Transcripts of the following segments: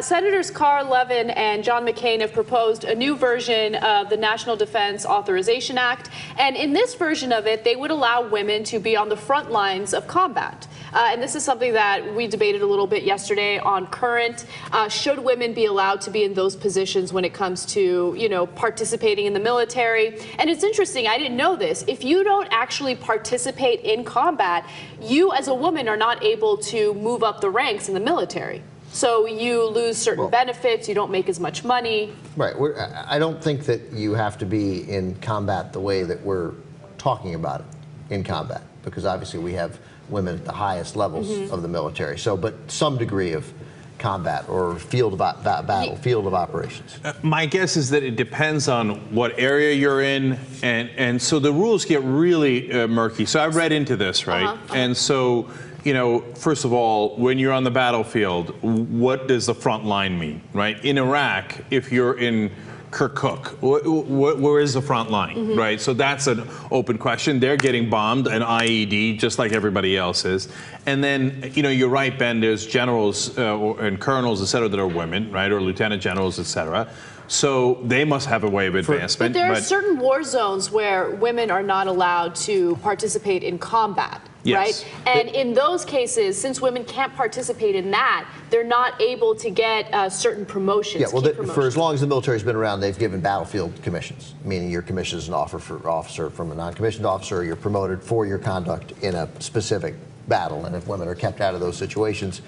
Senators Carl Levin and John McCain have proposed a new version of the National Defense Authorization Act. And in this version of it, they would allow women to be on the front lines of combat. And this is something that we debated a little bit yesterday on Current. Should women be allowed to be in those positions when it comes to, participating in the military? And it's interesting, I didn't know this. If you don't actually participate in combat, you as a woman are not able to move up the ranks in the military. So you lose certain benefits, you don't make as much money. Right. I don't think that you have to be in combat the way that we're talking about it in combat, because obviously we have women at the highest levels of the military. So, but some degree of combat or field of battle, field of operations. My guess is that it depends on what area you're in, and so the rules get really murky. So I read into this, right? And so, first of all, when you're on the battlefield, what does the front line mean, right? In Iraq, if you're in Kirkuk, where is the front line, right? So that's an open question. They're getting bombed, an IED, just like everybody else is. And then, you're right, Ben, there's generals and colonels, et cetera, that are women, right, or lieutenant generals, et cetera. So they must have a way of advancement. But there are certain war zones where women are not allowed to participate in combat. Yes. Right? And in those cases, since women can't participate in that, they're not able to get certain promotions. Yeah, well, for as long as the military's been around, they've given battlefield commissions, meaning you're commissioned as an officer from a non-commissioned officer, you're promoted for your conduct in a specific battle. And if women are kept out of those situations,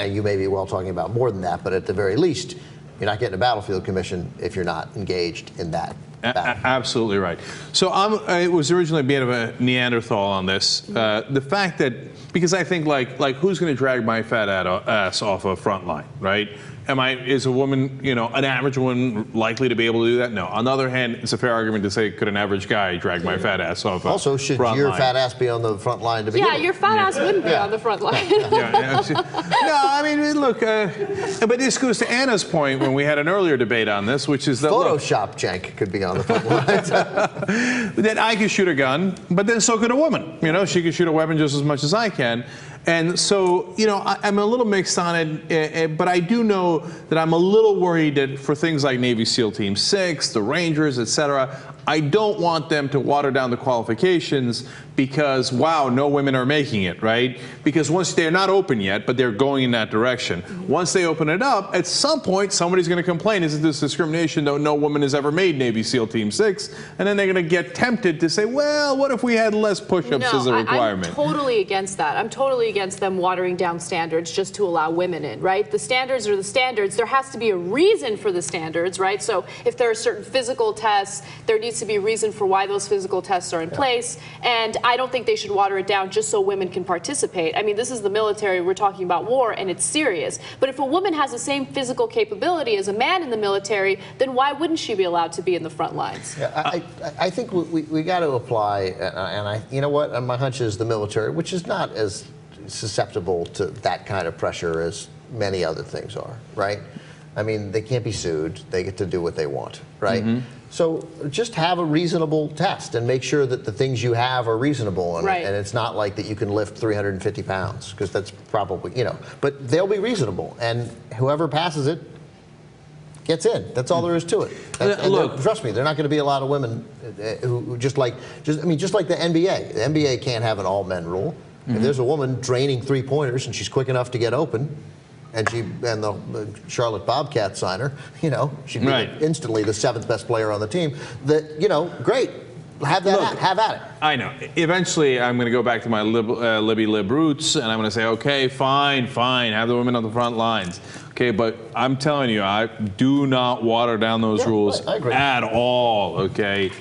you may be well talking about more than that, but at the very least, you're not getting a battlefield commission if you're not engaged in that. Absolutely right. So I was originally a bit of a Neanderthal on this. The fact that, because I think like who's going to drag my fat ass off a front line, right? Is a woman, an average woman likely to be able to do that? No. On the other hand, it's a fair argument to say, could an average guy drag my fat ass off a front line? Also, should your fat ass be on the front line to begin with? Yeah, your fat ass wouldn't be on the front line. No, I mean, look, but this goes to Anna's point when we had an earlier debate on this, which is that Photoshop jank could be on the front lines. That I could shoot a gun, but then so could a woman. She could shoot a weapon just as much as I can. And so, I'm a little mixed on it, but I do know that I'm a little worried that for things like Navy SEAL Team 6, the Rangers, et cetera, I don't want them to water down the qualifications because, wow, no women are making it, right? Because once they're not open yet, but they're going in that direction. Once they open it up, at some point, somebody's going to complain, isn't this discrimination, though no woman has ever made Navy SEAL Team 6? And then they're going to get tempted to say, well, what if we had less push-ups as a requirement? I'm totally against that. I'm totally against them watering down standards just to allow women in, right? The standards are the standards. There has to be a reason for the standards, right? So if there are certain physical tests, there needs to be a reason for why those physical tests are in place. And I don't think they should water it down just so women can participate. I mean, this is the military. We're talking about war, and it's serious. But if a woman has the same physical capability as a man in the military, then why wouldn't she be allowed to be in the front lines? Yeah, I think we got to apply, and you know what? My hunch is the military, which is not as susceptible to that kind of pressure as many other things are, right? I mean, they can't be sued. They get to do what they want, right? So just have a reasonable test and make sure that the things you have are reasonable. And it's not like that you can lift 350 pounds, because that's probably, but they'll be reasonable. And whoever passes it gets in. That's all there is to it. Look, trust me, there are not going to be a lot of women who just like the NBA. The NBA can't have an all-men rule. If there's a woman draining three-pointers and she's quick enough to get open, and the Charlotte Bobcats sign her, she'd be instantly the 7th best player on the team. Great. Have that. Have at it. I know. Eventually, I'm going to go back to my Libby Lib roots, and I'm going to say, okay, fine, have the women on the front lines. Okay, but I'm telling you, I do not water down those rules at all. Okay.